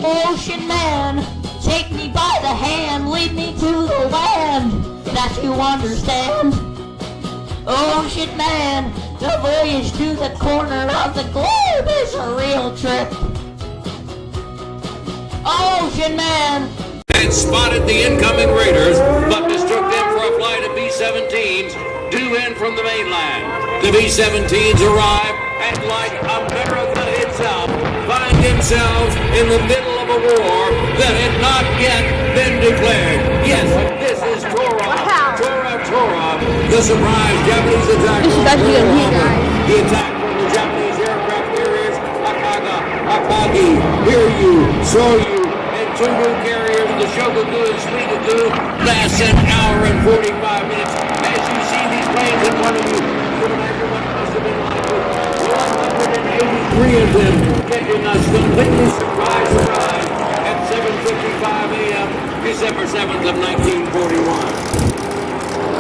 Ocean man, take me by the hand, lead me to the land that you understand. Ocean man, the voyage to the corner of the globe is a real trip. Ocean man had spotted the incoming raiders, but mistook them for a flight of B-17s due in from the mainland. The B-17s arrive and, like America itself, find themselves in the middle of a war that had not yet been declared. Yes, this is Tora Tora Tora, the surprise Japanese attack on Pearl Harbor. The attack from the Japanese aircraft carriers Akagi, Hiryu, Soryu, and two new carriers, the Shogaku and Suigaku, lasts an hour and 45 minutes. As you see these planes in front of you, you can imagine what it must have been like with 183 of them catching us completely surprise at 7:55 a.m. December 7th of 1941.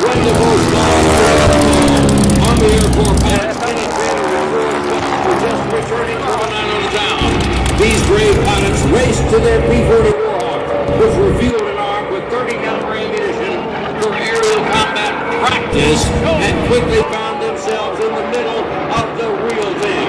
When the first Army Air Corps pilots were just returning from an island town. These brave pilots raced to their P-40 Warhawks, which were fueled and armed with 30 caliber ammunition for aerial combat practice, and quickly found themselves in the middle of the real thing.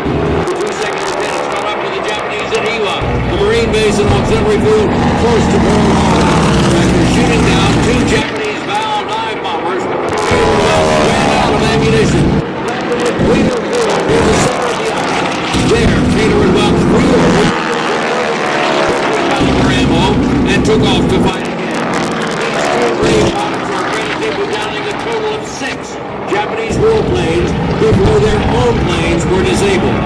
The 2-second lieutenants caught up with the Japanese at Iwa, the Marine base and auxiliary field close to Pearl Harbor. After shooting down two Japanese Val dive bombers, ran out of ammunition. Landed in Wheeler Field near the center of the island. There, Taylor and Welch reloaded ammo and took off to fight again. These two brave pilots are credited with downing a total of 6 Japanese warplanes before their own planes were disabled.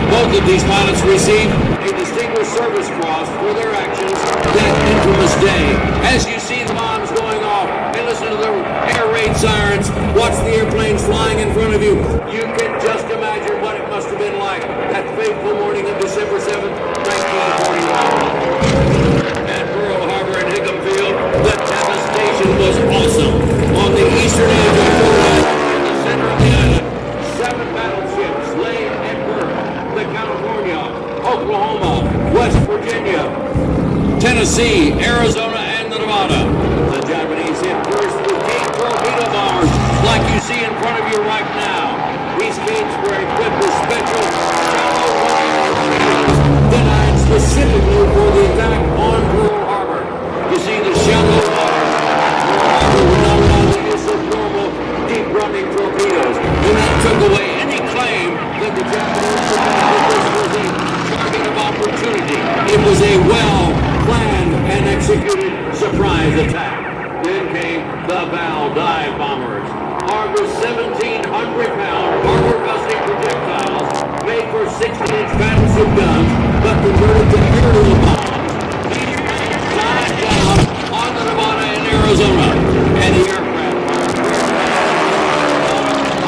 Both of these pilots received a Distinguished Service Cross for their actions that infamous day. As you see the bombs going off and listen to the air raid sirens, watch the airplanes flying in front of you, you can just imagine what it must have been like that fateful morning of December 7th, 1941. At Pearl Harbor and Hickam Field, the devastation was awesome. On the eastern edge of Pearl Harbor, in the center of the island, 7 battleships lay at work. The California, Oklahoma, West Virginia, Tennessee, Arizona, and the Nevada. The Japanese hit first with Kane torpedo bombers, like you see in front of you right now. These Kanes were equipped with special shallow water torpedoes designed specifically for the attack on Pearl Harbor. You see the shallow water. Pearl Harbor would not allow the use of normal deep-running torpedoes, and that took away any claim that the Japanese this was a target of opportunity. It was a well-planned and executed surprise attack. Then came the Val dive bombers, armed with 1,700-pound harbor-busting projectiles made for 16-inch battleship guns, but converted to aerial bombs. These planes dived down on the Nevada and Arizona, and the aircraft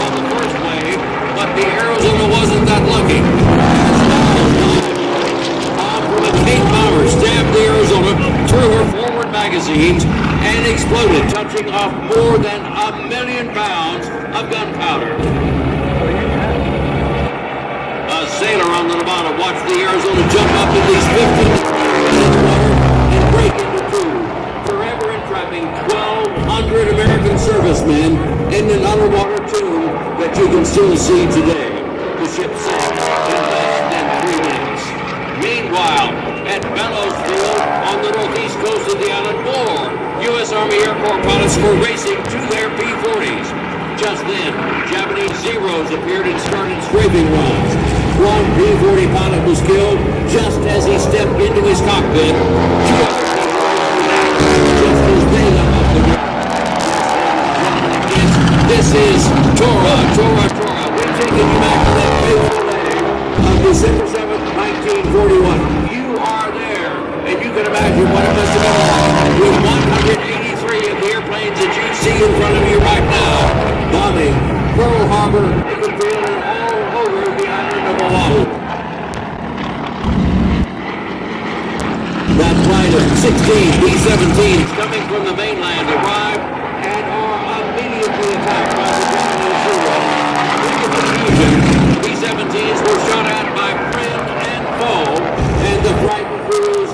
on the first wave, but the Arizona wasn't that lucky. From a Kate bomber stabbed the Arizona through her forward magazines and exploded, touching off more than 1 million pounds of gunpowder. A sailor on the Nevada watched the Arizona jump up at least 15 feet in water and break into two, forever entrapping 1,200 American servicemen in an underwater tomb that you can still see today. The ship sank in less than 3 minutes. Meanwhile, at Bellows Field on the northeast coast of the island, more U.S. Army Air Corps pilots were racing to their P-40s. Just then, Japanese Zeros appeared and started strafing runs. One P-40 pilot was killed just as he stepped into his cockpit. 2 other P-40s just as they left off the ground. This is Tora Tora Tora. We're taking you back to that fateful day of December 7th, 1941. You are there, and you can imagine what it must have been like with 183 of the airplanes that you see in front of you right now, bombing Pearl Harbor, Hickam Field, and all over the island of Oahu. That flight of 16 B-17s coming from the mainland arrived and are immediately attacked by the Japanese Zeros. With the confusion, B-17s were shot at by friend and foe, and the frightened crews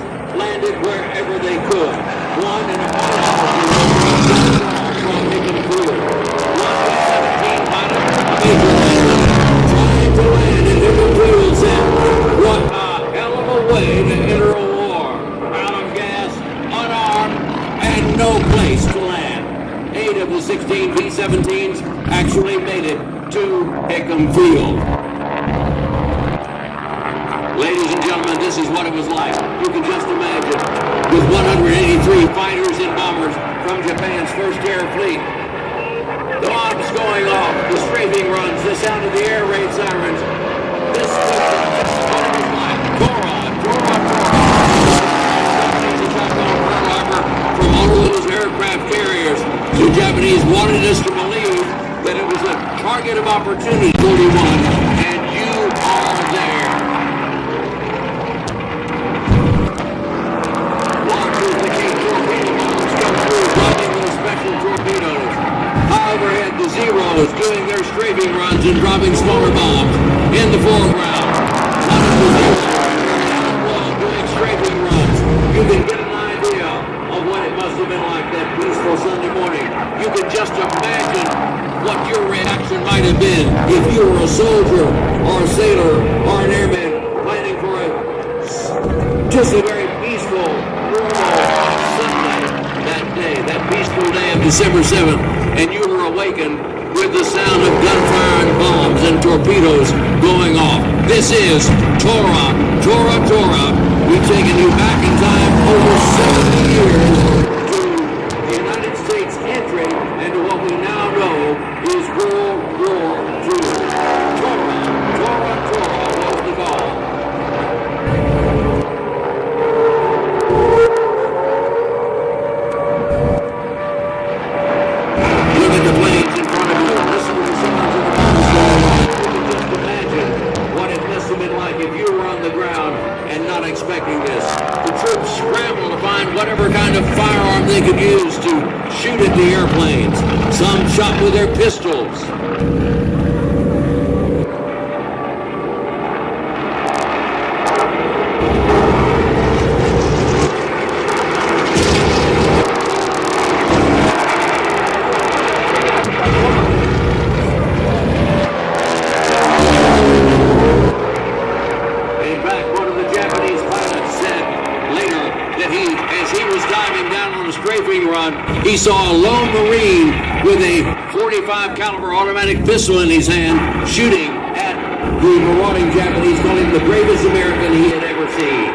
the 16 B-17s actually made it to Hickam Field. Ladies and gentlemen, this is what it was like. You can just imagine, with 183 fighters and bombers from Japan's first air fleet. The bombs going off, the strafing runs, the sound of the air raid sirens. This was just what it was like. Tora, Tora, Tora. The attack on Pearl Harbor from all of those aircraft carriers. The Japanese wanted us to believe that it was a target of opportunity, 41, and you are there. Watch as the King torpedo bombs come through, dropping those special torpedoes. Overhead, the Zeros doing their strafing runs and dropping smaller bombs. In the foreground, one of the Zeros doing strafing runs. You can get an idea of what it must have been like that peaceful Sunday morning. You can just imagine what your reaction might have been if you were a soldier or a sailor or an airman planning for just a very peaceful, normal Sunday that day, that peaceful day of December 7th, and you were awakened with the sound of gunfire and bombs and torpedoes going off. This is Tora, Tora, Tora. We've taken you back in time over 70 years to the United States entry into what we now know is World War II. Tora, Tora, Tora was the call. Look at the planes in front of you. Listen to the sounds of the bombs. You can just imagine what it must have been like if you were on the ground and not expecting this. The troops scrambled to find whatever kind of firearm they could use to shoot at the airplanes. Some shot with their pistols. He saw a lone Marine with a .45 caliber automatic pistol in his hand shooting at the marauding Japanese, calling him the bravest American he had ever seen.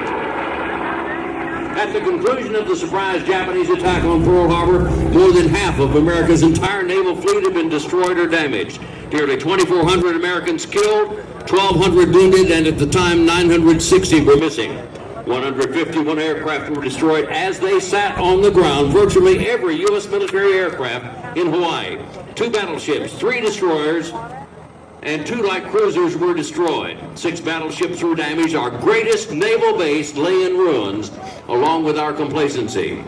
At the conclusion of the surprise Japanese attack on Pearl Harbor, more than half of America's entire naval fleet had been destroyed or damaged. Nearly 2,400 Americans killed, 1,200 wounded, and at the time 960 were missing. 151 aircraft were destroyed as they sat on the ground. Virtually every U.S. military aircraft in Hawaii. 2 battleships, 3 destroyers, and 2 light cruisers were destroyed. 6 battleships were damaged. Our greatest naval base lay in ruins, along with our complacency.